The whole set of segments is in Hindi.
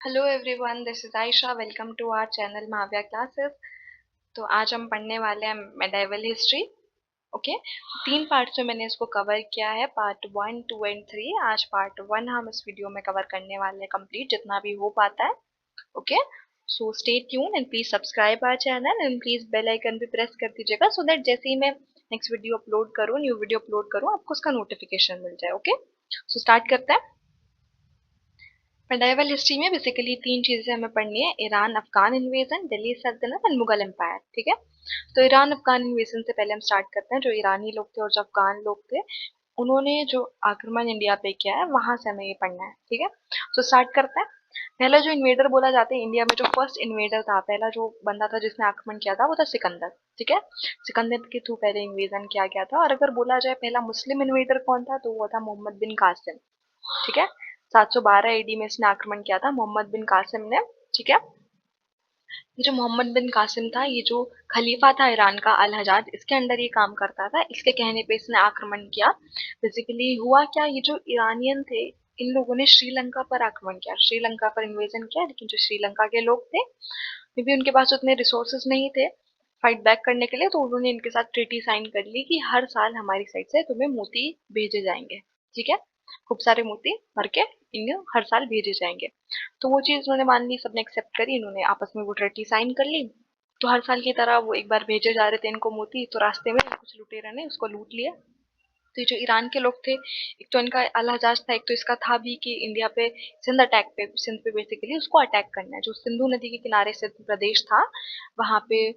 Hello everyone, this is Ayesha. Welcome to our channel महाव्या क्लासेस। तो आज हम पढ़ने वाले हैं मेडाइवल हिस्ट्री। ओके, तीन पार्ट्स में मैंने इसको कवर किया है, पार्ट 1, 2 एंड 3। आज पार्ट 1 हम इस वीडियो में कवर करने वाले हैं, कंप्लीट जितना भी हो पाता है। Okay, so stay tuned and please subscribe our channel and please bell icon भी प्रेस कर दीजिएगा सो दैट जैसे ही मैं नेक्स्ट वीडियो अपलोड करूँ, न्यू वीडियो अपलोड करूँ, आपको उसका नोटिफिकेशन मिल जाए। ओके, सो स्टार्ट करते हैं। मेडाइवल हिस्ट्री में बेसिकली तीन चीजें हमें पढ़नी है: ईरान अफगान इन्वेजन, दिल्ली सल्तनत एंड मुगल एम्पायर। ठीक है, तो ईरान अफगान इन्वेजन से पहले हम स्टार्ट करते हैं। जो ईरानी लोग थे और जो अफगान लोग थे, उन्होंने जो आक्रमण इंडिया पे किया है, वहां से हमें ये पढ़ना है। ठीक है, तो स्टार्ट करते हैं। पहला जो इन्वेडर बोला जाता है इंडिया में, जो फर्स्ट इन्वेडर था, पहला जो बंदा था जिसने आक्रमण किया था, वो था सिकंदर। ठीक है, सिकंदर के थ्रू पहले इन्वेजन किया गया था। और अगर बोला जाए पहला मुस्लिम इन्वेडर कौन था, तो वो था मोहम्मद बिन कासिम। ठीक है, 712 एडी में इसने आक्रमण किया था, मोहम्मद बिन कासिम ने। ठीक है, ये जो मोहम्मद बिन कासिम था, ये जो खलीफा था ईरान का, अल हजाज, इसके अंडर ये काम करता था। इसके कहने पे इसने आक्रमण किया। बेसिकली हुआ क्या, ये जो ईरानियन थे, इन लोगों ने श्रीलंका पर आक्रमण किया, श्रीलंका पर इन्वेजन किया। लेकिन जो श्रीलंका के लोग थे, मे बी उनके पास उतने रिसोर्सेज नहीं थे फाइट बैक करने के लिए, तो उन्होंने इनके साथ ट्रीटी साइन कर ली कि हर साल हमारी साइड से तुम्हें मोती भेजे जाएंगे। ठीक है, खूब सारे मोती भर के इन्हें हर साल भेजे जाएंगे। तो वो चीज उन्होंने मान ली, सबने एक्सेप्ट करी, इन्होंने आपस में वो ट्रीटी साइन कर ली। तो हर साल की तरह वो एक बार भेजे जा रहे थे इनको मोती, तो रास्ते में कुछ लुटेरों ने उसको लूट लिया। तो ये जो ईरान के लोग थे, एक तो इनका अल हजाज था, एक तो इसका था भी कि इंडिया पे सिंध पे बेसिकली उसको अटैक करना है। जो सिंधु नदी के किनारे सिंध प्रदेश था, वहां पे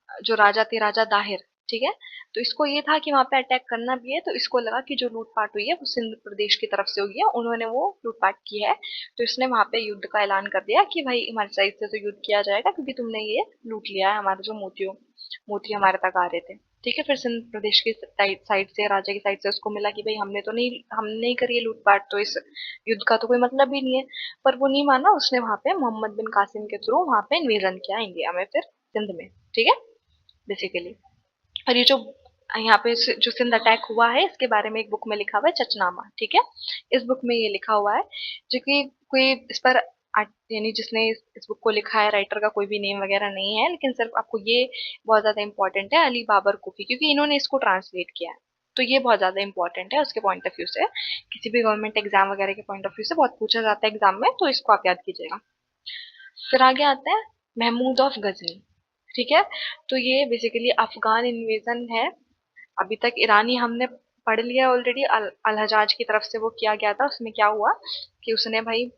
जो राजा थे, राजा दाहिर। ठीक है, तो इसको ये था कि वहां पे अटैक करना भी है, तो इसको लगा कि जो लूटपाट हुई है वो सिंध प्रदेश की तरफ से हुई है, उन्होंने वो लूटपाट की है। तो इसने वहां पे युद्ध का ऐलान कर दिया कि भाई हमारी साइड से तो युद्ध किया जाएगा, क्योंकि तुमने ये लूट लिया है हमारे जो मोती हमारे तक आ रहे थे। ठीक है, फिर सिंध प्रदेश की साइड से, राजा की साइड से उसको मिला कि भाई हमने नहीं करी है लूटपाट, तो इस युद्ध का तो कोई मतलब ही नहीं है। पर वो नहीं माना, उसने वहां पे मोहम्मद बिन कासिम के थ्रू वहां पे इन्वेजन किया इंडिया में, फिर सिंध में। ठीक है, बेसिकली। और ये जो यहाँ पे जो सिंध अटैक हुआ है, इसके बारे में एक बुक में लिखा हुआ है, चचनामा। ठीक है, इस बुक में ये लिखा हुआ है, जो कि कोई इस पर यानी जिसने इस बुक को लिखा है, राइटर का कोई भी नेम वगैरह नहीं है, लेकिन सिर्फ आपको ये बहुत ज्यादा इंपॉर्टेंट है, अली बाबर कुफी, क्योंकि इन्होंने इसको ट्रांसलेट किया है। तो ये बहुत ज्यादा इंपॉर्टेंट है उसके पॉइंट ऑफ व्यू से, किसी भी गवर्नमेंट एग्जाम वगैरह के पॉइंट ऑफ व्यू से बहुत पूछा जाता है एग्जाम में, तो इसको आप याद कीजिएगा। फिर आगे आता है महमूद ऑफ गजनी। ठीक है, तो ये बेसिकली अफगान इन्वेजन है। अभी तक ईरानी हमने पढ़ लिया ऑलरेडी, अल हजाज की तरफ से वो किया गया था। उसमें क्या हुआ कि उसने भाई,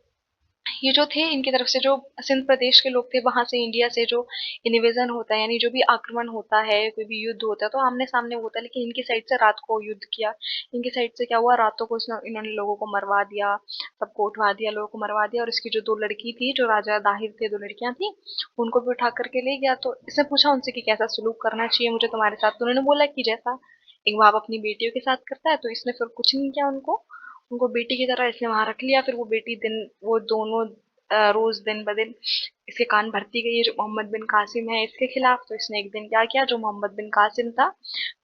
ये जो थे इनकी तरफ से, जो सिंध प्रदेश के लोग थे, वहां से इंडिया से जो इन्वेजन होता है, यानी जो भी आक्रमण होता है, कोई भी युद्ध होता है, तो आमने सामने होता है। लेकिन इनकी साइड से रात को युद्ध किया, इनकी साइड से क्या हुआ, रातों को इन्होंने लोगों को मरवा दिया, सबको उठवा दिया, लोगों को मरवा दिया। और इसकी जो दो लड़की थी, जो राजा दाहिर थे, दो लड़कियां थी, उनको भी उठा करके ले गया। तो इसने पूछा उनसे कि कैसा सलूक करना चाहिए मुझे तुम्हारे साथ, तो उन्होंने बोला कि जैसा एक बाप अपनी बेटियों के साथ करता है। तो इसने फिर कुछ नहीं किया, उनको उनको बेटी की तरह इसने वहां रख लिया। फिर वो बेटी वो दोनों रोज दिन ब दिन इसके कान भरती गई है, जो मोहम्मद बिन कासिम है इसके खिलाफ। तो इसने एक दिन क्या किया, जो मोहम्मद बिन कासिम था,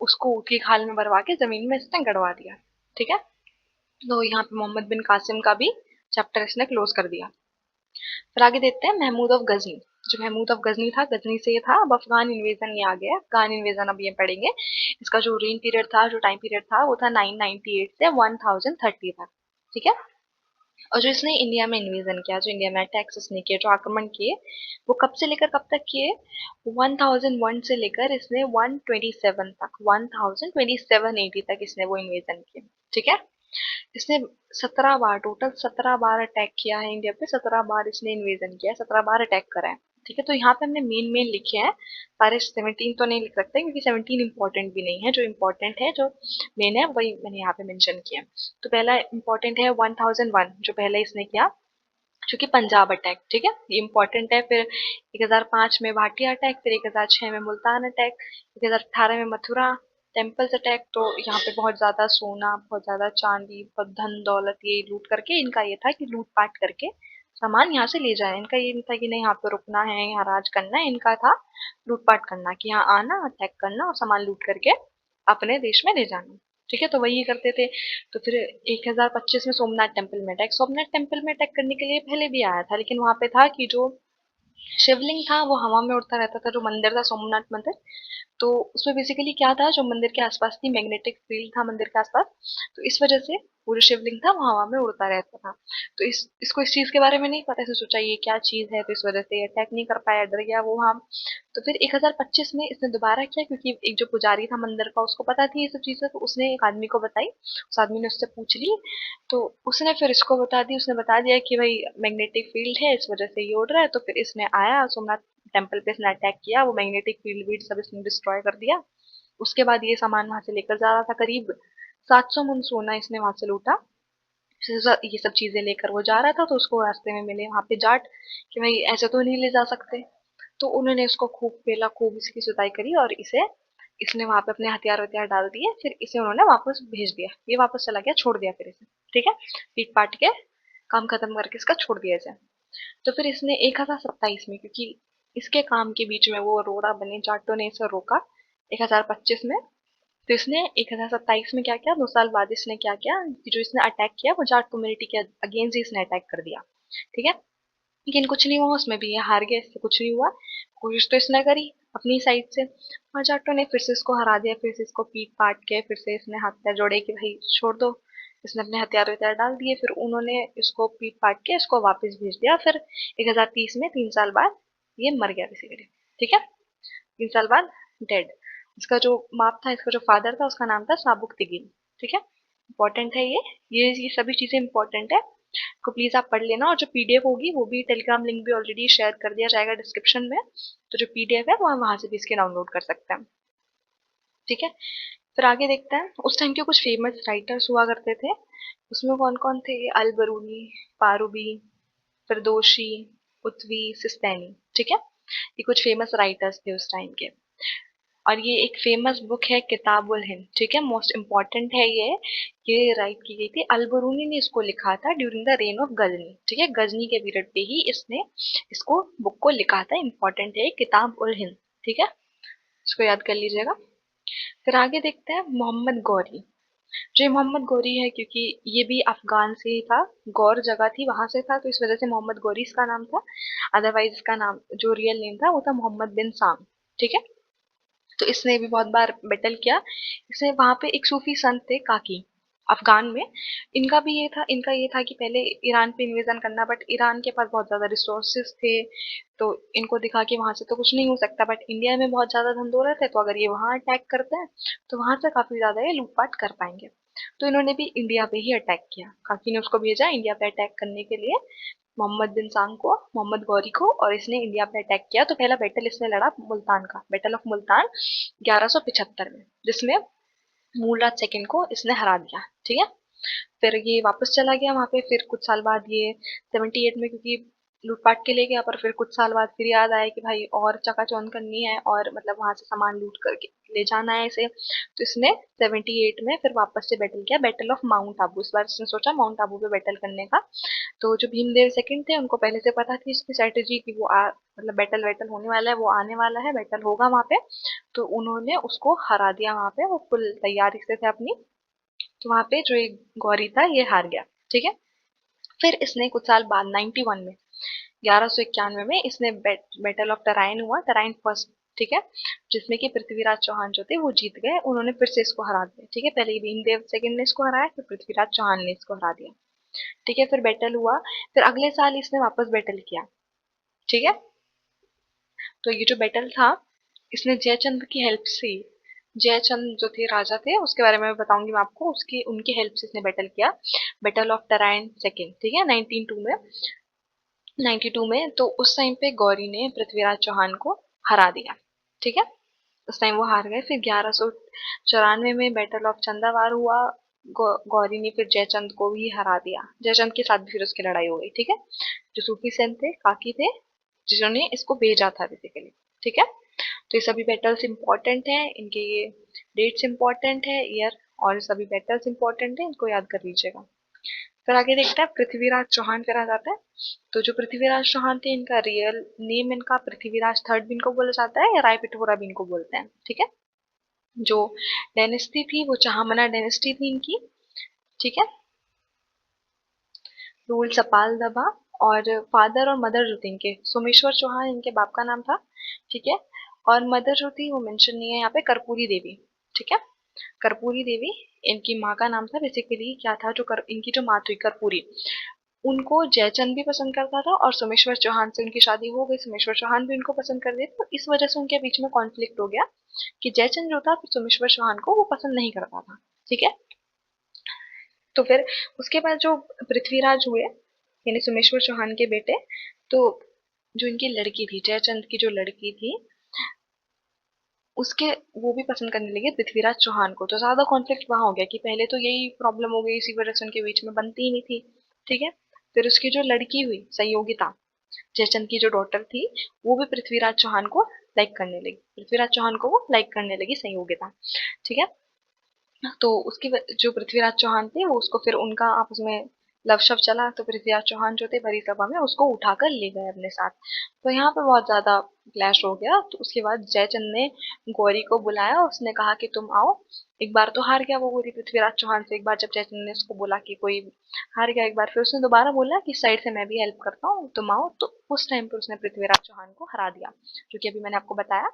उसको ऊँट की खाल में भरवा के जमीन में इसने गड़वा दिया। ठीक है, तो यहाँ पे मोहम्मद बिन कासिम का भी चैप्टर इसने क्लोज कर दिया। फिर आगे देखते हैं महमूद ऑफ गजनी। जो महमूद ऑफ गजनी था, गजनी से ये था। अब अफगान इन्वेजन ये आ गया, अफगान इन्वेजन अब ये पढ़ेंगे। इसका जो रेन पीरियड था, जो टाइम पीरियड था, वो था 998 से 1030 तक। ठीक है, और जो इसने इंडिया में इन्वेजन किया, जो इंडिया में अटैक्स इसने किए, जो आक्रमण किए, वो कब से लेकर कब तक किए, 1001 से लेकर इसने 127 तक, 1027 AD तक इसने वो इन्वेजन किए। ठीक है, इसने 17 बार, टोटल 17 बार अटैक किया है इंडिया पे, 17 बार इसने इन्वेजन किया है, 17 बार अटैक करा है। ठीक है, तो यहाँ पे हमने मेन लिखे हैं सारे, 17 तो नहीं लिख सकते क्योंकि 17 इंपॉर्टेंट भी नहीं है। जो इंपॉर्टेंट है, जो मेन है, वही मैंने यहाँ पे मेंशन किया। तो पहला इंपॉर्टेंट है 1001, जो पहले इसने किया, जो कि पंजाब अटैक। ठीक है, ये इंपॉर्टेंट है। फिर 1005 में भाटिया अटैक, फिर 1006 में मुल्तान अटैक, 1018 में मथुरा टेम्पल्स अटैक। तो यहाँ पे बहुत ज्यादा सोना, बहुत ज्यादा चांदी, बहुत धन दौलत ये लूट करके, इनका ये था कि लूटपाट करके सामान यहाँ से ले जाए। इनका ये नहीं था कि नहीं यहाँ पे रुकना है, यहाँ राज करना है, इनका था लूटपाट करना, कि यहाँ आना, अटैक करना और सामान लूट करके अपने देश में ले जाना। ठीक है, तो वही करते थे। तो फिर 1025 में सोमनाथ टेम्पल में अटैक, सोमनाथ टेम्पल में अटैक करने के लिए पहले भी आया था, लेकिन वहां पे था कि जो शिवलिंग था वो हवा में उड़ता रहता था, जो मंदिर था सोमनाथ मंदिर। तो उसमें बेसिकली क्या था, जो मंदिर के आसपास थी मैग्नेटिक फील्ड था मंदिर के आसपास, तो इस वजह से वो जो शिवलिंग था वो हवा में उड़ता रहता था। तो इसको इस चीज के बारे में नहीं पता, इसे सोचा ये क्या चीज है, तो इस वजह से अटैक नहीं कर पाया, डर गया वो वहां। तो फिर 1025 में इसने दोबारा किया, क्योंकि एक जो पुजारी था मंदिर का उसको पता थी ये सब चीजें, तो उसने एक आदमी को बताई, उस आदमी ने उससे पूछ ली। तो उसने फिर इसको बता दी, उसने बता दिया कि भाई मैग्नेटिक फील्ड है इस वजह से ये उड़ रहा है। तो फिर इसने आया सोमनाथ टेम्पल पे, इसने अटैक किया, वो मैग्नेटिक फील्ड वीड सब इसने डिस्ट्रॉय कर दिया। उसके बाद ये सामान वहां से लेकर जा रहा था, करीब 700 मन सोना इसने वहां से लूटा। ये सब चीजें लेकर वो जा रहा था, तो उसको रास्ते में मिले वहां पे जाट कि भाई ऐसे तो नहीं ले जा सकते। तो उन्होंने इसको खूब पेला, खूब इसकी सुताई करी, और इसने वहां पे अपने हथियार वथियार डाल दिए, फिर इसे उन्होंने वापस भेज दिया, ये वापस चला गया, छोड़ दिया फिर इसे। ठीक है, पीट पाट के काम खत्म करके इसका छोड़ दिया इसे। तो फिर इसने 1027 में, क्योंकि इसके काम के बीच में वो रोड़ा बने, जाटों ने इसे रोका 1025 में। तो इसने 1027 में क्या किया, 2 साल बाद इसने क्या किया कि जो इसने अटैक किया वो जाट कम्युनिटी के अगेंस्ट ही इसने अटैक कर दिया। ठीक है, लेकिन कुछ नहीं हुआ उसमें भी, ये हार गया, इससे कुछ नहीं हुआ। कोशिश तो इसने करी अपनी साइड से, और जाटों ने फिर से इसको हरा दिया, फिर से इसको पीट पाट के फिर से इसने हाथ पैर जोड़े कि भाई छोड़ दो। इसने अपने हथियार वथियार डाल दिए, फिर उन्होंने इसको पीट पाट के इसको वापस भेज दिया। फिर 1030 में 3 साल बाद ये मर गया बेसिकली। ठीक है, 3 साल बाद डेड। इसका जो बाप था, इसका जो फादर था, उसका नाम था साबुक तिगिन। ठीक है, इंपॉर्टेंट है ये सभी चीजें इंपॉर्टेंट है, को प्लीज आप पढ़ लेना। और जो पीडीएफ होगी वो भी, टेलीग्राम लिंक भी ऑलरेडी शेयर कर दिया जाएगा डिस्क्रिप्शन में, तो जो पीडीएफ है वो हम वहां से भी इसके डाउनलोड कर सकते हैं। ठीक है, फिर आगे देखते हैं। उस टाइम के कुछ फेमस राइटर्स हुआ करते थे, उसमें कौन कौन थे, अल बरूनी, पारूबी, फिरदोशी, उत्वी, सिस्तानी। ठीक है, ये कुछ फेमस राइटर्स थे उस टाइम के। और ये एक फेमस बुक है किताबुल हिंद। ठीक है, मोस्ट इम्पॉर्टेंट है ये राइट की गई थी, अल बरूनी ने इसको लिखा था during the reign of Ghazni. ठीक है, गजनी के पीरियड पे ही इसने इसको बुक को लिखा था, इम्पॉर्टेंट है किताब उल हिंद। ठीक है, इसको याद कर लीजिएगा। फिर आगे देखते हैं मोहम्मद गौरी। जो मोहम्मद गौरी है, क्योंकि ये भी अफगान से ही था, गौर जगह थी वहां से था, तो इस वजह से मोहम्मद गौरी इसका नाम था। अदरवाइज इसका नाम जो रियल नेम था वो था मोहम्मद बिन साम। ठीक है, तो इसने भी बहुत बार बैटल किया। इसने वहां पे एक सूफी संत थे काकी, अफगान में। इनका ये था कि पहले ईरान पे इन्वेजन करना, बट ईरान के पास बहुत ज्यादा रिसोर्सेस थे, तो इनको दिखा कि वहां से तो कुछ नहीं हो सकता, बट इंडिया में बहुत ज्यादा धन दौलत है, तो अगर ये वहां अटैक करते हैं तो वहां से काफी ज्यादा ये लूटपाट कर पाएंगे। तो इन्होंने भी इंडिया पे ही अटैक किया, काकी ने उसको भेजा इंडिया पे अटैक करने के लिए, मोहम्मद बिन सांग को, मोहम्मद गौरी को, और इसने इंडिया पे अटैक किया। तो पहला बैटल इसने लड़ा मुल्तान का, बैटल ऑफ मुल्तान 1175 में, जिसमें मूलराज सेकंड को इसने हरा दिया। ठीक है, फिर ये वापस चला गया वहां पे, फिर कुछ साल बाद ये 78 में, क्योंकि लूटपाट के ले गया, पर फिर कुछ साल बाद फिर याद आया कि भाई और चकाचौंध करनी है, और मतलब वहां से सामान लूट करके ले जाना है इसे, तो इसने 78 में फिर वापस से बैटल किया, बैटल ऑफ माउंट आबू। इस बार इसने सोचा माउंट आबू पे बैटल करने का। तो जो भीमदेव सेकंड थे उनको पहले से पता थी इसकी स्ट्रेटेजी कि मतलब बैटल वैटल होने वाला है, वो आने वाला है, बैटल होगा वहां पे। तो उन्होंने उसको हरा दिया वहां पे, वो फुल तैयारी से थे अपनी। तो वहां पे जो एक गौरी था ये हार गया। ठीक है, फिर इसने कुछ साल बाद 91 में, 1191 में इसने बैटल ऑफ टराइन हुआ, टराइन फर्स्ट। ठीक है, जिसमें कि पृथ्वीराज चौहान जो थे वो जीत गए, उन्होंने फिर से इसको हरा दिया। ठीक है, पहले भीमदेव सेकंड ने इसको हराया, फिर पृथ्वीराज चौहान ने इसको हरा दिया। ठीक है, फिर बैटल हुआ, फिर अगले साल इसने वापस बैटल किया। ठीक है, तो ये जो बैटल था, इसने जयचंद की हेल्प से, जयचंद जो थे राजा थे, उसके बारे में बताऊंगी मैं आपको, उसकी उनकी हेल्प से इसने बैटल किया, बैटल ऑफ टराइन सेकेंड। ठीक है, 92 में, तो उस टाइम पे गौरी ने पृथ्वीराज चौहान को हरा दिया। ठीक है, उस टाइम वो हार गए। फिर 1194 में बैटल ऑफ चंदावार हुआ, गौरी ने फिर जयचंद को भी हरा दिया, जयचंद के साथ भी फिर उसकी लड़ाई हो गई। ठीक है, जो सूफी सेन थे, काकी थे, जिन्होंने इसको भेजा था बेसिकली। ठीक है, तो ये सभी बैटल्स इंपॉर्टेंट हैं, इनके ये डेट्स इंपॉर्टेंट है, ईयर, और सभी बैटल्स इंपॉर्टेंट है, इनको याद कर लीजिएगा। फिर आगे देखते हैं पृथ्वीराज चौहान फिर आ जाता है। तो जो पृथ्वीराज चौहान थे, इनका रियल नेम, इनका पृथ्वीराज थर्ड भी इनको बोला जाता है, या राय पिथोरा भी इनको बोलते हैं। ठीक है, जो डायनेस्टी थी वो चाहमना डायनेस्टी थी इनकी, ठीक है। रूल सपाल दबा, और फादर और मदर जो थे इनके सोमेश्वर चौहान इनके बाप का नाम था, ठीक है। और मदर जो थी वो मेंशन नहीं है यहाँ पे, कर्पूरी देवी, ठीक है। कर्पूरी देवी इनकी माँ का नाम था। बेसिकली क्या था, जो इनकी जो माँ थी कर्पूरी, उनको जयचंद भी पसंद करता था और सोमेश्वर चौहान से उनकी शादी हो गई, सोमेश्वर चौहान भी उनको पसंद कर दिए, तो इस वजह से उनके बीच में कॉन्फ्लिक्ट हो गया कि जयचंद जो था सोमेश्वर चौहान को वो पसंद नहीं करता था, ठीक है। तो फिर उसके बाद जो पृथ्वीराज हुए, यानी सोमेश्वर चौहान के बेटे, तो जो इनकी लड़की थी, जयचंद की जो लड़की थी, उसके वो भी पसंद करने लगे पृथ्वीराज चौहान को। तो ज्यादा कॉन्फ्लिक्ट वहां हो गया कि पहले तो यही प्रॉब्लम हो गई, इसी वजह से उनके बीच में बनती ही नहीं थी, ठीक है। फिर उसकी जो लड़की हुई संयोगिता, जयचंद की जो डॉटर थी, वो भी पृथ्वीराज चौहान को लाइक करने लगी, पृथ्वीराज चौहान को वो लाइक करने लगी संयोगिता, ठीक है। तो उसकी जो पृथ्वीराज चौहान थे वो उसको फिर उनका आपस में लव शव चला, तो पृथ्वीराज चौहान जो थे भरी सभा में उसको उठाकर ले गए अपने साथ। तो यहाँ पे बहुत ज्यादा क्लैश हो गया। तो उसके बाद जयचंद ने गौरी को बुलाया, उसने कहा कि तुम आओ। एक बार तो हार गया वो गौरी पृथ्वीराज चौहान से, एक बार जब जयचंद ने उसको बोला कि कोई हार गया, एक बार फिर उसने दोबारा बोला कि साइड से मैं भी हेल्प करता हूँ, तुम आओ। तो उस टाइम पे उसने पृथ्वीराज चौहान को हरा दिया, जो कि अभी मैंने आपको बताया,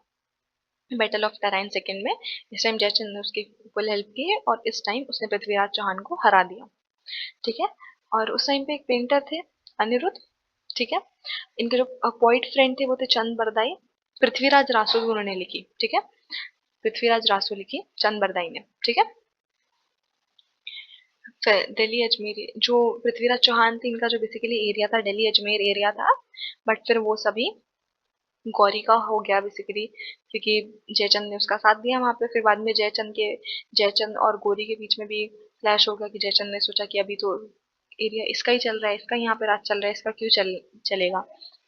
बैटल ऑफ तराइन सेकंड में। इस टाइम जयचंद ने उसकी फुल हेल्प की है और इस टाइम उसने पृथ्वीराज चौहान को हरा दिया, ठीक है। और उस टाइम पे एक पेंटर थे अनिरुद्ध, ठीक है। इनके जो पोइट फ्रेंड थे वो थे चंद बरदाई। पृथ्वीराज रासो भी उन्होंने लिखी, ठीक है। पृथ्वीराज रासो लिखी चंद बरदाई ने, ठीक है। फिर दिल्ली अजमेर, जो पृथ्वीराज चौहान थे इनका जो बेसिकली एरिया था दिल्ली अजमेर एरिया था, बट फिर वो सभी गौरी का हो गया बेसिकली, क्योंकि जयचंद ने उसका साथ दिया वहां पे। फिर बाद में जयचंद और गौरी के बीच में भी क्लैश हो गया कि जयचंद ने सोचा कि अभी तो एरिया इसका ही चल रहा है, इसका यहाँ पे राज चल रहा है, इसका क्यों चलेगा,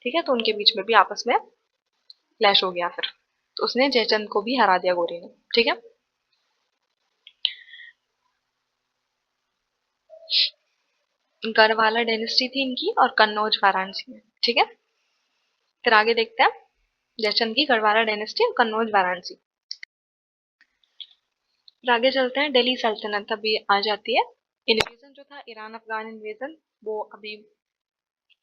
ठीक है। तो उनके बीच में भी आपस में क्लैश हो गया फिर, तो उसने जयचंद को भी हरा दिया गौरी ने, ठीक है। गढ़वाला डायनेस्टी थी इनकी और कन्नौज वाराणसी में, ठीक है। फिर आगे देखते हैं जयचंद की गढ़वाला डायनेस्टी और कन्नौज वाराणसी। फिर आगे चलते हैं, दिल्ली सल्तनत अभी आ जाती है। इन्वेजन जो था ईरान अफगान इन्वेजन वो अभी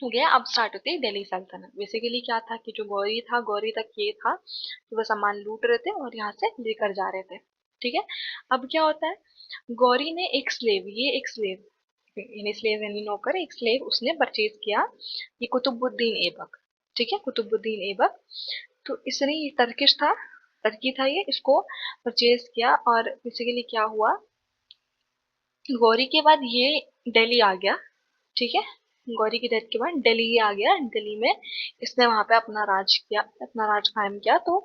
हो गया। अब स्टार्ट होती है दिल्ली सल्तनत। बेसिकली क्या था कि जो गौरी था, गौरी तक ये था कि वो सामान लूट रहे थे और यहाँ से लेकर जा रहे थे, ठीक है। अब क्या होता है, गौरी ने एक स्लेव, ये एक स्लेव यानी स्लेव यानी नौकर, एक स्लेव उसने परचेज किया, ये कुतुबुद्दीन ऐबक, ठीक है, कुतुबुद्दीन ऐबक। तो इसने, ये टर्किश था, टर्की था ये, इसको परचेज किया। और बेसिकली क्या हुआ, गौरी के बाद ये दिल्ली आ गया, ठीक है। गौरी की डेथ के बाद दिल्ली आ गया, दिल्ली में इसने वहां पे अपना राज किया, अपना राज कायम किया। तो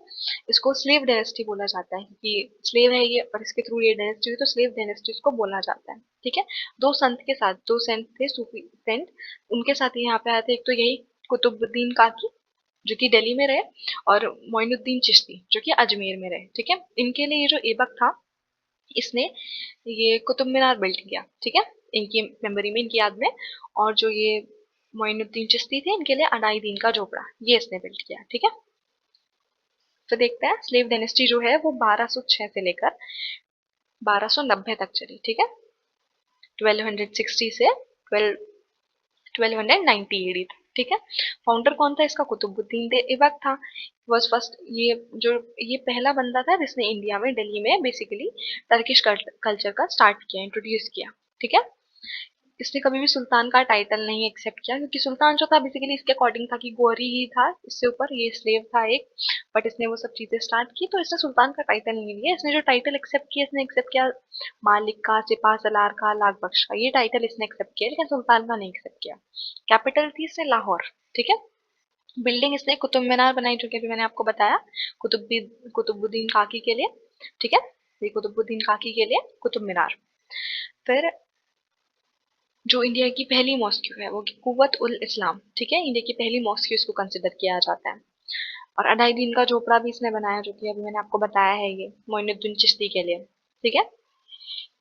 इसको स्लेव डायनेस्टी बोला जाता है, क्योंकि स्लेव है ये और इसके थ्रू ये डायनेस्टी हुई, तो स्लेव डायनेस्टी इसको बोला जाता है, ठीक है। दो संत के साथ, दो सेंट थे, सूफी सेंट, उनके साथ यहाँ पे आए थे। एक तो यही कुतुबुद्दीन काकी जो कि दिल्ली में रहे, और मोइनुद्दीन चिश्ती जो कि अजमेर में रहे, ठीक है। इनके लिए ये जो ऐबक था, इसने ये कुतुब मीनार बिल्ड किया, ठीक है, इनकी मेमोरी में, इनकी याद में। और जो ये मोइनुद्दीन चिश्ती थे, इनके लिए अलाउद्दीन का झोपड़ा ये इसने बिल्ड किया, ठीक है। तो देखते हैं स्लेव डायनेस्टी जो है वो 1206 से लेकर 1290 तक चली, ठीक है। 1260 से 1290 एडी तक, ठीक है। फाउंडर कौन था इसका, कुतुबुद्दीन ऐबक था। वॉज फर्स्ट, ये पहला बंदा था जिसने इंडिया में, दिल्ली में बेसिकली टर्किश कल्चर का स्टार्ट किया, इंट्रोड्यूस किया, ठीक है। इसने कभी भी सुल्तान का टाइटल नहीं एक्सेप्ट किया, क्योंकि सुल्तान जो था बेसिकली इसके अकॉर्डिंग था कि गौरी ही था, इससे ऊपर ये स्लेव था एक। बट इसने वो सब चीजें स्टार्ट की, तो इसने सुल्तान का टाइटल नहीं लिया। इसने जो टाइटल एक्सेप्ट किया, इसने एक्सेप्ट किया मालिक का, सिपा सलार का, लाख बख्श का, ये टाइटल इसने एक्सेप्ट किया, लेकिन सुल्तान का नहीं एक्सेप्ट किया। कैपिटल थी इसने लाहौर, ठीक है। बिल्डिंग इसने कुतुब मीनार बनाई, जो कि अभी मैंने आपको बताया, कुतुबुद्दीन काकी के लिए, ठीक है। ये कुतुबुद्दीन काकी के लिए कुतुब मीनार। फिर जो इंडिया की पहली मॉस्क्यू है वो कुव्वत उल इस्लाम, ठीक है, इंडिया की पहली मॉस्क्यू इसको कंसिडर किया जाता है। और अलाउद्दीन का झोपड़ा भी इसने बनाया, जो कि अभी मैंने आपको बताया है, ये मोइनुद्दीन चिश्ती के लिए, ठीक है।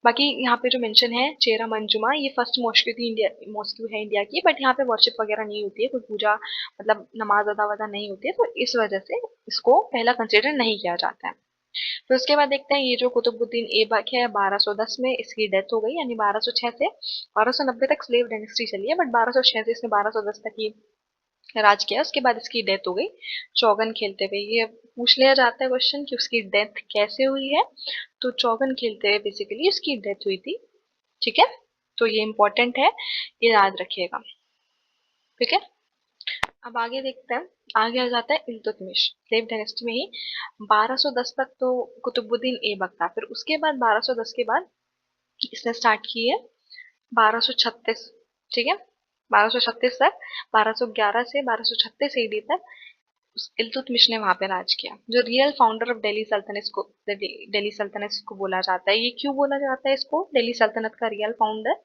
बाकी यहाँ पे जो मेंशन है चेरा मंजुमा, ये फर्स्ट मॉस्क्यू थी, इंडिया मॉस्क्यू है इंडिया की, बट यहाँ पे वर्शिप वगैरह नहीं होती है, कोई पूजा मतलब नमाज अदा वदा नहीं होती है, तो इस वजह से इसको पहला कंसिडर नहीं किया जाता है। फिर उसके बाद देखते हैं ये जो कुतुबुद्दीन ऐबक है 1210 में इसकी डेथ हो गई, यानी 1206 से 1290 तक स्लेव डायनेस्टी चली है, बट 1206 से इसने 1210 तक ही राज किया। उसके बाद इसकी डेथ हो गई चौगन खेलते हुए। ये पूछ लिया जाता है क्वेश्चन कि उसकी डेथ कैसे हुई है, तो चौगन खेलते हुए बेसिकली उसकी डेथ हुई थी। ठीक है, तो ये इंपॉर्टेंट है, ये याद रखिएगा। ठीक है, अब आगे देखते हैं। आगे आ जाता है इल्तुतमिश। स्लेव डायनेस्टी में ही 1210 तक तो कुतुबुद्दीन ऐबक था, फिर उसके बाद 1210 के बाद इसने स्टार्ट की है 1236। ठीक है, 1236 तक, 1211 से 1236 ईडी तक इल्तुतमिश ने वहां पे राज किया। जो रियल फाउंडर ऑफ दिल्ली सल्तनत को बोला जाता है। ये क्यों बोला जाता है इसको दिल्ली सल्तनत का रियल फाउंडर?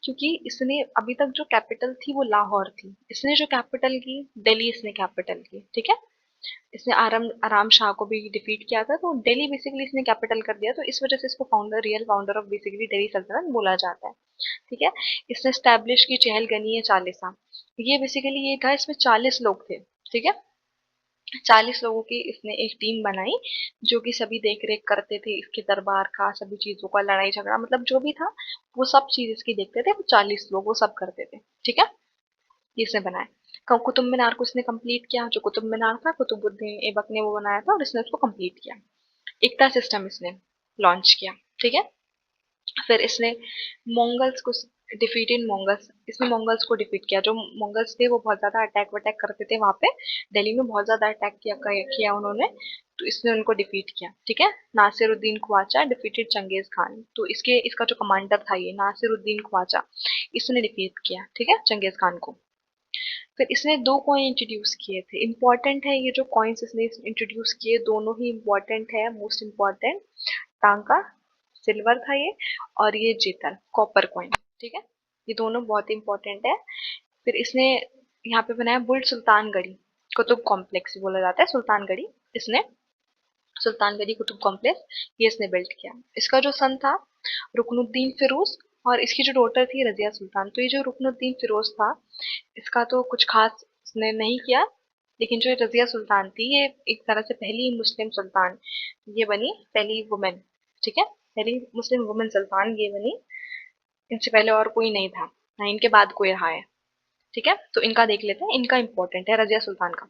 क्योंकि इसने अभी तक जो कैपिटल थी वो लाहौर थी, इसने जो कैपिटल की दिल्ली इसने कैपिटल की। ठीक है, इसने आराम आराम शाह को भी डिफीट किया था, तो दिल्ली बेसिकली इसने कैपिटल कर दिया, तो इस वजह से इसको founder real founder of basically Delhi सल्तनत बोला जाता है। ठीक है, इसने स्टैब्लिश की चहलगनी है चालीसा। ये बेसिकली ये था, इसमें 40 लोग थे। ठीक है, 40 लोगों की इसने एक टीम बनाई जो कि सभी देख रेख करते थे इसके दरबार का, सभी चीजों का, लड़ाई झगड़ा मतलब जो भी था वो सब चीज इसकी देखते थे। वो 40 लोग वो सब करते थे। ठीक है, ये इसने बनाया। कुतुब मीनार को इसने कंप्लीट किया। जो कुतुब मीनार था कुतुबुद्दीन ऐबक ने वो बनाया था और इसने उसको कंप्लीट किया। एकता सिस्टम इसने लॉन्च किया। ठीक है, फिर इसने मंगल्स को डिफीटेड मंगल्स, इसने मंगल्स को डिफीट किया। जो मंगल्स थे वो बहुत ज्यादा अटैक वटैक करते थे वहां पे, दिल्ली में बहुत ज्यादा अटैक किया उन्होंने, तो इसने उनको डिफीट किया। ठीक है, Nasiruddin Khwaja defeated Genghis Khan, तो इसका जो कमांडर था ये नासिरुद्दीन ख्वाजा, इसने डिफीट किया। ठीक है, चंगेज खान को। फिर इसने दो कॉइन इंट्रोड्यूस किए थे, इंपॉर्टेंट है ये जो कॉइन्स इसने इंट्रोड्यूस किए, दोनों ही इंपॉर्टेंट है, मोस्ट इंपॉर्टेंट। टांका सिल्वर था ये, और ये जीतल कॉपर कॉइन। ठीक है, ये दोनों बहुत इंपॉर्टेंट है। फिर इसने यहाँ पे बनाया बुर्ज सुल्तानगढ़ी कुतुब कॉम्प्लेक्स बोला जाता है, सुल्तानगढ़ी। इसने सुल्तानगढ़ी कुतुब कॉम्प्लेक्स ये इसने बिल्ड किया। इसका जो सन था रुकनुद्दीन फिरोज, और इसकी जो डॉटर थी रजिया सुल्तान। तो ये जो रुकनुद्दीन फिरोज था इसका तो कुछ खास इसने नहीं किया, लेकिन जो रजिया सुल्तान थी ये एक तरह से पहली मुस्लिम सुल्तान ये बनी, पहली वुमेन। ठीक है, पहली मुस्लिम वुमेन सुल्तान ये बनी। इनसे पहले और कोई नहीं था, ना इनके बाद कोई रहा है। ठीक है, तो इनका देख लेते हैं, इनका इंपॉर्टेंट है रजिया सुल्तान का।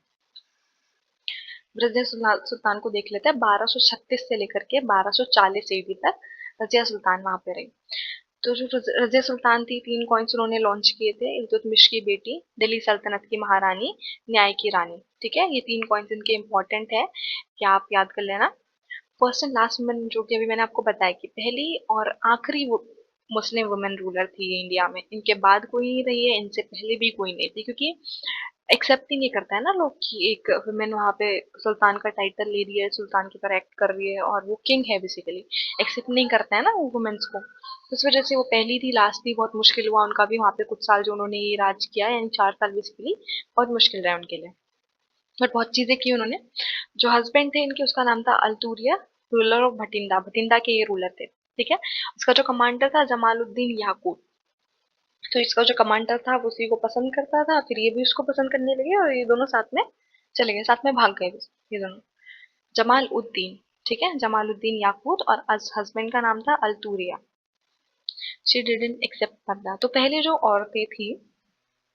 रजिया सुल्तान को देख लेते हैं। 1236 से लेकर के 1240 ईस्वी तक रजिया सुल्तान वहां पे रही। तो जो रजिया सुल्तान थी, 3 कॉइन्स उन्होंने लॉन्च किए थे। इल्तुतमिश की बेटी, दिल्ली सल्तनत की महारानी, न्याय की रानी। ठीक है, ये 3 कॉइन्स इनके इंपॉर्टेंट है, क्या आप याद कर लेना। फर्स्ट एंड लास्ट वुमेन जो कि अभी मैंने आपको बताया कि पहली और आखिरी मुस्लिम वुमेन रूलर थी ये इंडिया में। इनके बाद कोई नहीं रही है, इनसे पहले भी कोई नहीं थी, क्योंकि एक्सेप्ट ही नहीं करता है ना लोग कि एक वुमेन वहां पे सुल्तान का टाइटल ले रही है, सुल्तान की तरह एक्ट कर रही है और वो किंग है बेसिकली। एक्सेप्ट नहीं करता है ना वो वुमेन्स को, तो इस वजह से वो पहली थी, लास्ट थी, बहुत मुश्किल हुआ उनका भी वहां पे कुछ साल जो उन्होंने ये राज किया, यानी 4 साल बेसिकली बहुत मुश्किल रहा उनके लिए, बट बहुत चीजें की उन्होंने। जो हस्बैंड थे इनके उसका नाम था अल्तूरिया, रूलर ऑफ भटिंडा, भटिंडा के ये रूलर थे। ठीक है, उसका जो कमांडर था जमालुद्दीन याकूब। तो इसका जो कमांडर था वो उसी को पसंद करता था, फिर ये भी उसको पसंद करने लगे और ये दोनों साथ में चले गए, साथ में भाग गए ये दोनों। जमाल उद्दीन, ठीक है, जमालुद्दीन याकूत, और हस्बैंड का नाम था अल्तूरिया। शी डिडंट एक्सेप्ट पर्दा। तो पहले जो औरतें थी,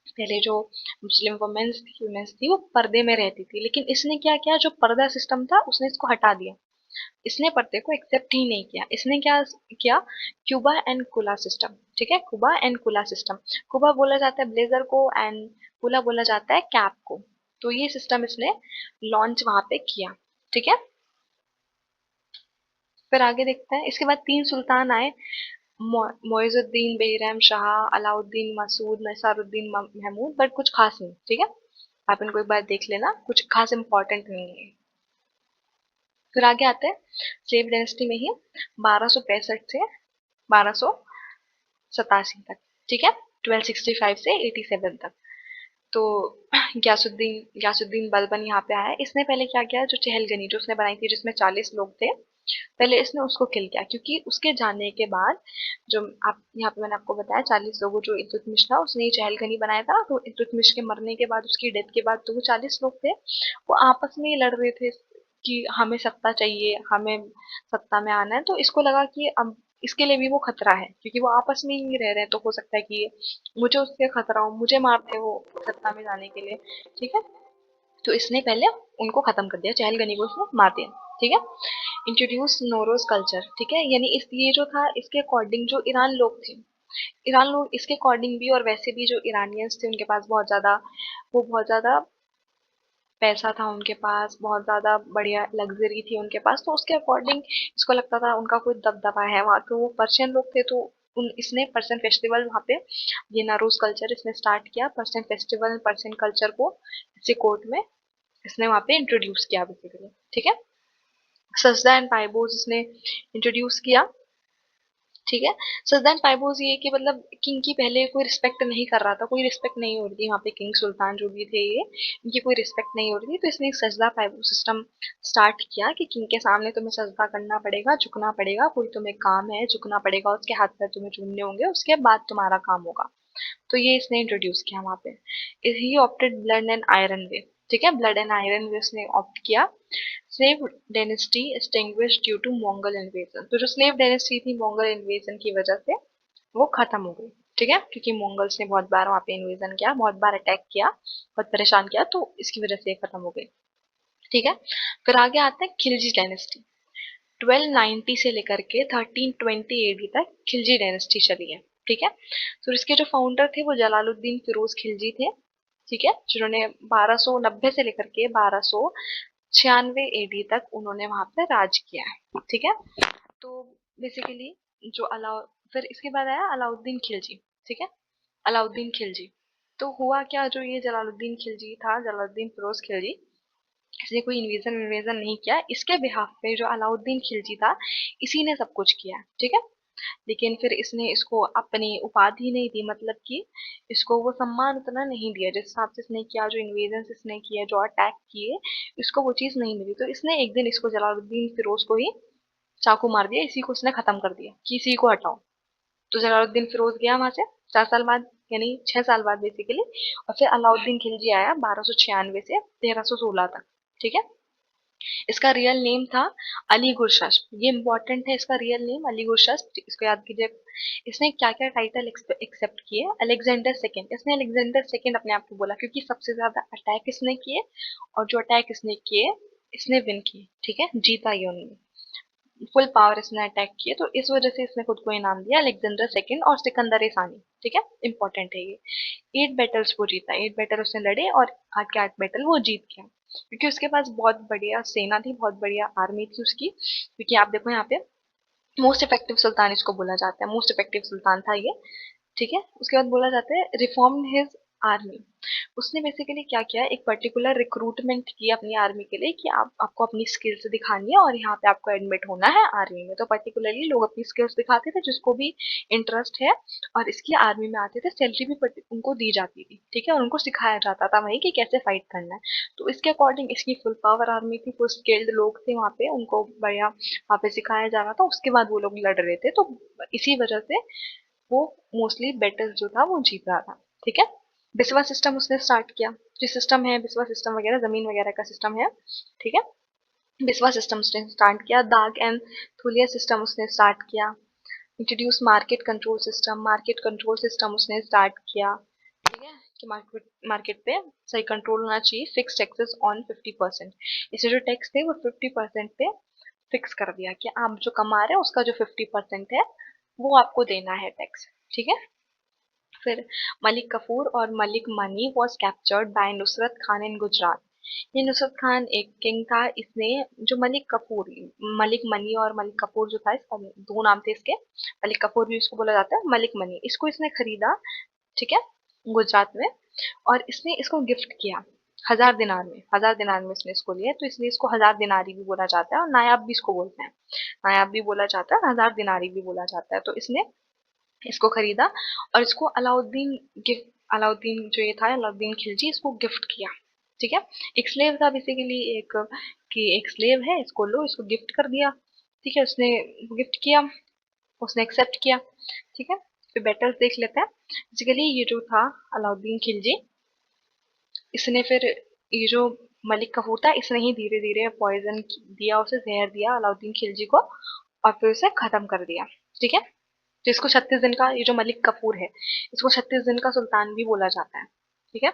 पहले जो मुस्लिम वुमेन्स थी वो पर्दे में रहती थी, लेकिन इसने क्या किया, जो पर्दा सिस्टम था उसने इसको हटा दिया। इसने पर्दे को एक्सेप्ट ही नहीं किया। इसने क्या किया, क्यूबा एंड कुला सिस्टम। ठीक है, कुबा एंड कुला सिस्टम। कुबा बोला जाता है ब्लेजर को एंड कुला बोला जाता है कैप को। तो ये सिस्टम इसने लॉन्च वहां पे किया। ठीक है, फिर आगे देखते हैं। इसके बाद 3 सुल्तान आए, मोइजुद्दीन, बेरहम शाह, अलाउद्दीन मसूद, नसारुद्दीन महमूद, बट कुछ खास नहीं। ठीक है, आप इनको एक बार देख लेना, कुछ खास इंपॉर्टेंट नहीं है। फिर आगे आते हैं स्लेव डायनेस्टी में ही 1265 से 1287 तक। ठीक है, 1265 से 87 तक। तो ग्यासुद्दीन बलबन यहाँ पे आया। इसने पहले क्या किया, जो चहलगनी जो उसने बनाई थी जिसमें 40 लोग थे, पहले इसने उसको किल किया, क्योंकि उसके जाने के बाद जो आप यहाँ पे मैंने आपको बताया 40 लोगों जो इल्तुतमिश था उसने ये चहलगनी बनाया था, तो इल्तुतमिश के मरने के बाद उसकी डेथ के बाद तो वो 40 लोग थे वो आपस में ही लड़ रहे थे कि हमें सत्ता चाहिए, हमें सत्ता में आना है, तो इसको लगा कि अब इसके लिए भी वो खतरा है, क्योंकि वो आपस में ही रह रहे हैं, तो हो सकता है कि मुझे उससे खतरा हो, मुझे मार दे वो सत्ता में जाने के लिए। ठीक है, तो इसने पहले उनको खत्म कर दिया, चहलगनी को इसने मार दिया। ठीक है, इंट्रोड्यूस नोरोज कल्चर। ठीक है, यानी इस ये जो था, इसके अकॉर्डिंग जो ईरान लोग थे, ईरान लोग इसके अकॉर्डिंग भी और वैसे भी जो ईरानियंस थे उनके पास बहुत ज़्यादा, वो बहुत ज़्यादा पैसा था उनके पास, बहुत ज़्यादा बढ़िया लग्जरी थी उनके पास, तो उसके अकॉर्डिंग इसको लगता था उनका कोई दबदबा है वहाँ, तो वो पर्शियन लोग थे, तो उन इसने पर्शियन फेस्टिवल वहाँ पे, ये नारोज कल्चर इसने स्टार्ट किया, पर्शियन फेस्टिवल पर्शियन कल्चर को इसी कोर्ट में इसने वहाँ पे इंट्रोड्यूस किया बेसिकली। ठीक है, सजदा एंड पाइबोज इसने इंट्रोड्यूस किया। ठीक है, सजदा एंड पाइबोज ये कि मतलब किंग की पहले कोई रिस्पेक्ट नहीं कर रहा था, कोई रिस्पेक्ट नहीं हो रही थी वहाँ पे, किंग सुल्तान जो भी थे ये, इनकी कोई रिस्पेक्ट नहीं हो रही थी, तो इसने एक सजदा पाइबोज सिस्टम स्टार्ट किया कि किंग के सामने तुम्हें सजदा करना पड़ेगा, झुकना पड़ेगा, कोई तुम्हें काम है झुकना पड़ेगा, उसके हाथ पैर तुम्हें चूमने होंगे, उसके बाद तुम्हारा काम होगा। तो ये इसने इंट्रोड्यूस किया वहाँ पे। He opted blood and iron way. ठीक है, ब्लड एंड आयरन वे उसने ऑप्ट किया। Slave dynasty extinguished due to Mongol invasion. तो जो स्लेव डायनेस्टी थी मंगोल इन्वेजन की वजह से वो खत्म हो गई। ठीक है, क्योंकि मंगोल्स ने बहुत बार वहाँ पे इन्वेजन किया, बहुत बार अटैक किया, बहुत परेशान किया, तो इसकी वजह से ये खत्म हो गई। ठीक है, फिर आगे आता है खिलजी डायनेस्टी। 1290 से लेकर के 1320 एडी तक खिलजी डायनेस्टी चली है। ठीक है, तो इसके जो फाउंडर थे वो जलालुद्दीन फिरोज खिलजी थे। ठीक है, जिन्होंने 1290 से लेकर के 1296 एडी तक उन्होंने वहां पे राज किया है। ठीक है, तो बेसिकली जो अलाउ फिर इसके बाद आया अलाउद्दीन खिलजी। ठीक है, अलाउद्दीन खिलजी, तो हुआ क्या, जो ये जलालुद्दीन खिलजी था, जलालुद्दीन फिरोज खिलजी, इसने कोई इन्वेजन इन्वेजन नहीं किया, इसके बिहाफ पे जो अलाउद्दीन खिलजी था इसी ने सब कुछ किया। ठीक है, लेकिन फिर इसने इसको अपनी उपाधि नहीं दी, मतलब कि इसको वो सम्मान उतना नहीं दिया जिस हिसाब से इसने किया, जो इन्वेजन इसने किए, जो अटैक किए, इसको वो चीज नहीं मिली, तो इसने एक दिन इसको जलालुद्दीन फिरोज को ही चाकू मार दिया, इसी को इसने खत्म कर दिया कि इसी को हटाओ। तो जलालुद्दीन फिरोज गया वहां से 4 साल बाद, यानी 6 साल बाद बेसिकली, और फिर अलाउद्दीन खिलजी आया 1296 से 1316 तक। ठीक है, इसका रियल नेम था अली गुरशस्प। ये इंपॉर्टेंट है, इसका रियल नेम अली गुरशस्प, इसको याद कीजिए। इसने क्या क्या टाइटल एक्सेप्ट किए, अलेक्जेंडर सेकंड, इसने अलेक्जेंडर सेकंड अपने आप को बोला, क्योंकि सबसे ज्यादा अटैक इसने किए, और जो अटैक इसने किए इसने विन किए। ठीक है, जीता ये उन्होंने, फुल पावर इसने अटैक किए, तो इस वजह से इसने खुद को इनाम दिया अलेक्जेंडर सेकंड और सिकंदर सानी। ठीक है, इंपॉर्टेंट है ये। 8 बैटल्स वो जीता, 8 बैटल उसने लड़े और 8 के 8 बैटल वो जीत गया, क्योंकि उसके पास बहुत बढ़िया सेना थी, बहुत बढ़िया आर्मी थी उसकी। क्योंकि आप देखो यहाँ पे मोस्ट इफेक्टिव सुल्तान इसको बोला जाता है, मोस्ट इफेक्टिव सुल्तान था ये। ठीक है, उसके बाद बोला जाता है रिफॉर्म हिज आर्मी। उसने बेसिकली क्या किया, एक पर्टिकुलर रिक्रूटमेंट की अपनी आर्मी के लिए कि आपको अपनी स्किल्स दिखानी है और यहाँ पे आपको एडमिट होना है आर्मी में, तो पर्टिकुलरली लोग अपनी स्किल्स दिखाते थे जिसको भी इंटरेस्ट है, और इसकी आर्मी में आते थे, सैलरी भी उनको दी जाती थी। ठीक है, और उनको सिखाया जाता था वहीं कि कैसे फाइट करना है। तो इसके अकॉर्डिंग इसकी फुल पावर आर्मी थी, फुल स्किल्ड लोग थे वहाँ पे, उनको बढ़िया वहाँ पे सिखाया जा रहा था, उसके बाद वो लोग लड़ रहे थे, तो इसी वजह से वो मोस्टली बैटल जो था वो जीत रहा था। ठीक है, बिस्वा सिस्टम उसने स्टार्ट किया, जो सिस्टम है बिस्वा सिस्टम वगैरह, जमीन वगैरह का सिस्टम है। ठीक है, बिस्वा सिस्टम उसने स्टार्ट किया। दाग एंड थुलिया सिस्टम उसने स्टार्ट किया। Introduce market control system, market control system उसने स्टार्ट किया। ठीक है, कि मार्केट मार्केट पे सही कंट्रोल होना चाहिए। फिक्स टैक्सेस ऑन 50%, इसे जो टैक्स थे वो 50% पे फिक्स कर दिया कि आप जो कमा रहे हैं उसका जो 50% है वो आपको देना है टैक्स। ठीक है, फिर मलिक कफूर और Malik money was captured by Nusrat Khan in Gujarat. ये नुसरत खान एक किंग था, इसने जो मलिक कफूर, मलिक मनी और मलिक कपूर जो था, इसका दो नाम थे इसके, मलिक कपूर भी उसको बोला जाता है, मलिक मनी, इसको इसने खरीदा। ठीक है, गुजरात में, और इसने इसको गिफ्ट किया 1000 दिनार में, 1000 दिनार में इसने इसको लिया, तो इसलिए इसको 1000 दिनारी भी बोला जाता है, और नायाब भी इसको बोलते हैं, नायाब भी बोला जाता है, 1000 दिनारी भी बोला जाता है। तो इसने इसको खरीदा और इसको अलाउद्दीन गिफ्ट, अलाउद्दीन जो ये था अलाउद्दीन खिलजी, इसको गिफ्ट किया। ठीक है, एक स्लेव था बेसिकली, एक कि एक स्लेव है, इसको लो, इसको गिफ्ट कर दिया। ठीक है, उसने गिफ्ट किया, उसने एक्सेप्ट किया। ठीक है, फिर बैटल्स देख लेते हैं। बेसिकली ये जो था अलाउद्दीन खिलजी, इसने फिर ये जो मलिक कफूर था, इसने ही धीरे धीरे पॉइजन दिया, उसे जहर दिया अलाउद्दीन खिलजी को, और फिर उसे खत्म कर दिया। ठीक है, तो इसको 36 दिन का, ये जो मलिक कफूर है इसको 36 दिन का सुल्तान भी बोला जाता है। ठीक है,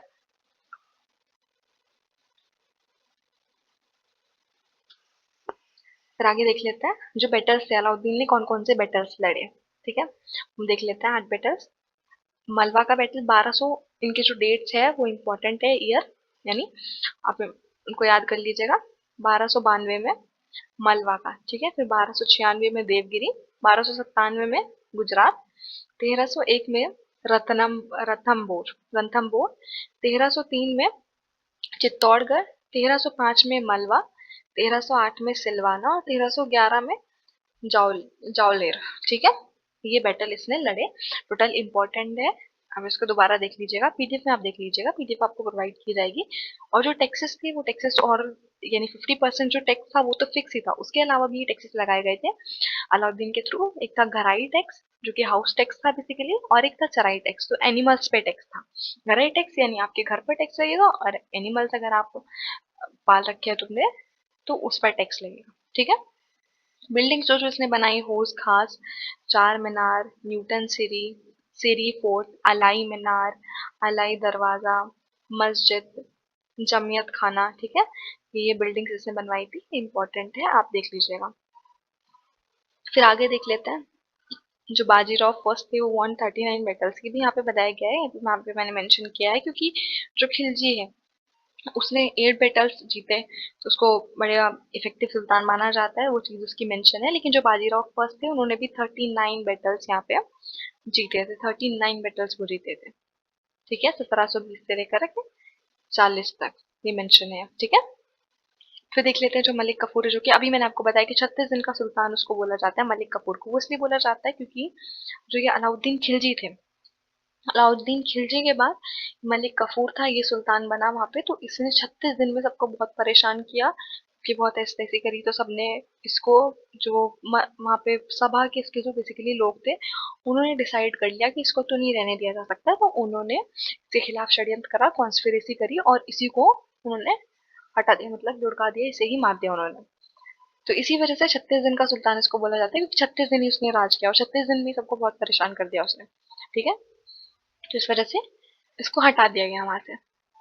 फिर आगे देख लेते हैं जो बैटल्स थे, अलाउद्दीन ने कौन कौन से बैटल्स लड़े। ठीक है, हम देख लेते हैं 8 बैटल्स। मलवा का बैटल 1200, इनके जो डेट्स है वो इम्पोर्टेंट है ईयर, यानी आप उनको याद कर लीजिएगा। 1292 में मलवा का, ठीक है, फिर 1296 में देवगिरी, 1297 में गुजरात, 1301 में रतनम रणथंभौर रणथंभौर, 1303 में चित्तौड़गढ़, 1305 में मलवा, 1308 में सिलवाना और 1311 में जाओल जाओलेर। ठीक है, ये बैटल इसने लड़े, टोटल इंपॉर्टेंट है। अब इसको दोबारा देख लीजिएगा, पीडीएफ में आप देख लीजिएगा, पीडीएफ आपको प्रोवाइड की जाएगी। और जो टैक्सेस थे वो टैक्सेस, और यानी 50% जो टैक्स था वो तो फिक्स ही था, उसके अलावा भी टैक्सेस लगाए गए थे अलाउद्दीन के थ्रू। एक था घराई टैक्स जो कि हाउस टैक्स था बेसिकली, और एक था चराई टैक्स, तो एनिमल्स पे टैक्स था। घराई टैक्स यानी आपके घर पर टैक्स लगेगा, और एनिमल्स अगर आप पाल रखे हैं तुमने तो उस पर टैक्स लगेगा। ठीक है, बिल्डिंग्स जो जो इसने बनाई, हौज खास, चार मीनार, न्यूटन सीरी, सीरी फोर्ट, अलाई मीनार, अलाई दरवाजा, मस्जिद, जमियत खाना। ठीक है, ये बिल्डिंग्स इसने बनवाई थी, इंपॉर्टेंट है, आप देख लीजिएगा। फिर आगे देख लेते हैं, जो बाजीराव फर्स्ट थे वो वन 39 बैटल्स की भी यहाँ पे बताया गया है, यहाँ पे मैंने मेंशन किया है क्योंकि जो खिलजी है उसने 8 बैटल्स जीते, तो उसको बड़ा इफेक्टिव सुल्तान माना जाता है, वो चीज उसकी मेंशन है। लेकिन जो बाजीराव फर्स्ट थे उन्होंने भी 39 बैटल्स यहाँ पे जीते थे, 39 बैटल्स वो जीते थे। ठीक है, 1720 से लेकर के 40 तक ये मेंशन है। ठीक है, फिर देख लेते हैं जो मलिक कफूर है, जो कि अभी मैंने आपको बताया कि 36 दिन का सुल्तान उसको बोला जाता है, मलिक कफूर को वो इसलिए बोला जाता है क्योंकि जो ये अलाउद्दीन खिलजी थे, अलाउद्दीन खिलजी के बाद मलिक कफूर था, ये सुल्तान बना वहां पे, तो इसने 36 दिन में सबको बहुत परेशान किया कि बहुत ऐसी तैसी करी, तो सबने इसको, जो वहां पे सभा के इसके जो बेसिकली लोग थे उन्होंने डिसाइड कर लिया कि इसको तो नहीं रहने दिया जा सकता, तो उन्होंने इसके खिलाफ षड्यंत्र करा, कॉन्स्पिरेसी करी, और इसी को उन्होंने हटा दिया, मतलब लुढ़का दिया, इसे ही मार दिया उन्होंने। तो इसी वजह से 36 दिन का सुल्तान इसको बोला जाता है, क्योंकि 36 दिन ही उसने राज किया और 36 दिन में सबको बहुत परेशान कर दिया उसने। ठीक है, तो इस वजह से इसको हटा दिया गया वहां से।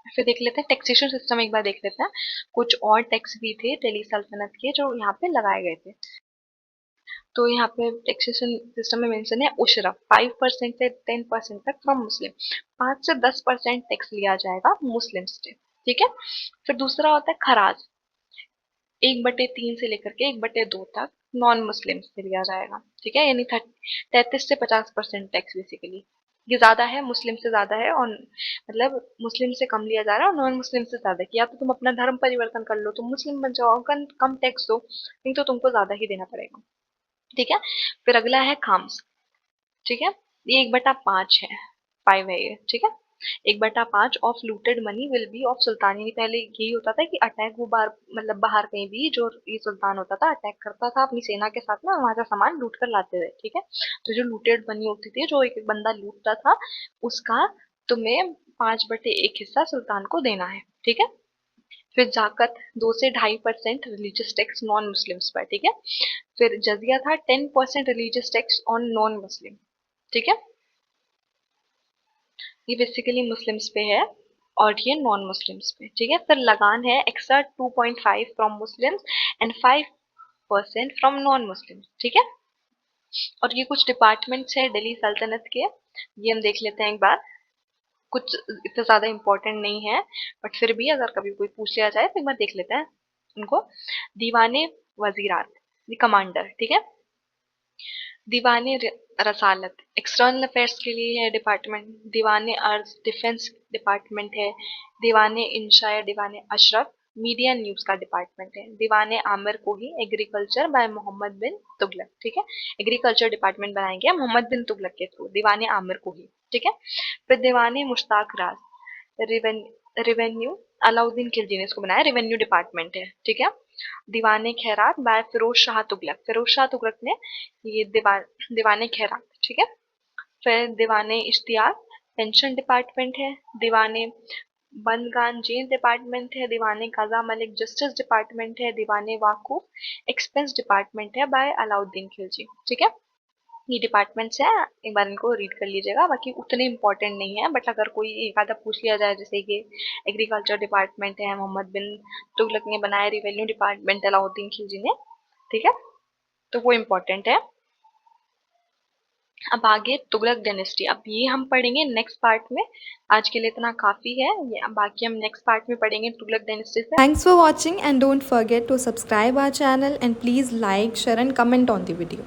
फिर देख लेते हैं टैक्सेशन सिस्टम, एक बार देख लेते हैं। कुछ और टैक्स भी थे दिल्ली सल्तनत के जो यहाँ पे लगाए गए थे। तो यहाँ पे टैक्सेशन सिस्टम में मेंशन है उशरा, 5% से 10% तक फ्रॉम मुस्लिम, 5 से 10% टैक्स लिया जाएगा मुस्लिम से। ठीक है, फिर दूसरा होता है खराज, 1/3 से लेकर के 1/2 तक नॉन मुस्लिम से लिया जाएगा। ठीक है, यानी 33 से 50% टैक्स बेसिकली, ये ज्यादा है, मुस्लिम से ज्यादा है, और मतलब मुस्लिम से कम लिया जा रहा है और नॉन मुस्लिम से ज्यादा, कि या तो तुम अपना धर्म परिवर्तन कर लो, तुम मुस्लिम बन जाओ, कम टैक्स दो, नहीं तो तुमको ज्यादा ही देना पड़ेगा। ठीक है, फिर अगला है खाम्स। ठीक है, ये 1/5 है, 5 है ये। ठीक है, 1/5 of looted money will be of sultan, यानी पहले यही होता था कि अटैक, वो बार मतलब बाहर कहीं भी जो ये सुल्तान होता था अटैक करता था अपनी सेना के साथ में, और वहां से सामान लूट कर लाते थे। ठीक है, तो जो लूटेड मनी होती थी, जो एक एक बंदा लूटता था, उसका तुम्हें 5/1 हिस्सा सुल्तान को देना है। ठीक है, फिर जाकत 2 से 2.5% रिलीजियस टैक्स नॉन मुस्लिम्स पर। ठीक है, फिर जजिया था 10% religious tax on non Muslim. ठीक है, ये बेसिकली मुस्लिम्स पे है और ये नॉन मुस्लिम्स पे। ठीक है, फिर लगान है extra 2.5 from Muslims and 5% from non Muslims. ठीक है, और ये कुछ डिपार्टमेंट्स है दिल्ली सल्तनत के, ये हम देख लेते हैं एक बार। कुछ इतना ज्यादा इंपॉर्टेंट नहीं है, बट फिर भी अगर कभी कोई पूछ लिया जाए तो एक बार देख लेते हैं उनको। दीवाने वजीरात, कमांडर। ठीक है, दीवाने रसालत एक्सटर्नल अफेयर्स के लिए है डिपार्टमेंट, दीवाने अर्ज डिफेंस डिपार्टमेंट है, दीवाने इंशा या दीवाने अशरफ मीडिया न्यूज का डिपार्टमेंट है, दीवाने आमिर को ही एग्रीकल्चर बाय मोहम्मद बिन तुगलक। ठीक है, एग्रीकल्चर डिपार्टमेंट बनाया गया मोहम्मद बिन तुगलक के थ्रू, दीवाने आमिर को ही। ठीक है, फिर दीवाने मुश्ताक राज रिवेन्यू, अलाउद्दीन खिलजी ने इसको बनाया, रेवेन्यू डिपार्टमेंट है। ठीक है, दीवाने खैरात बाय फिरोज शाह तुगलक, फिरोज शाह तुगलक ने ये दीवाने खैरात। ठीक है, फिर दीवाने इश्तियाक पेंशन डिपार्टमेंट है, दीवाने बनगानजीन डिपार्टमेंट है, दीवाने काजा मलिक जस्टिस डिपार्टमेंट है, दीवाने वाकूफ एक्सपेंस डिपार्टमेंट है बाय अलाउद्दीन खिलजी। ठीक है, ये डिपार्टमेंट्स हैं, एक बार इनको रीड कर लीजिएगा, बाकी उतने इंपॉर्टेंट नहीं है, बट अगर कोई एक आधा पूछ लिया जाए जैसे कि एग्रीकल्चर डिपार्टमेंट है, मोहम्मद बिन तुगलक ने बनाया, रिवेन्यू डिपार्टमेंट अलाउद्दीन खिलजी ने, ठीक है, तो वो इम्पोर्टेंट है। अब आगे तुगलक डायनेस्टी, अब ये हम पढ़ेंगे नेक्स्ट पार्ट में। आज के लिए इतना काफ़ी है, ये बाकी हम नेक्स्ट पार्ट में पढ़ेंगे तुगलक डायनेस्टी से। Thanks for watching and don't forget to subscribe our channel and please like, share and comment on the video.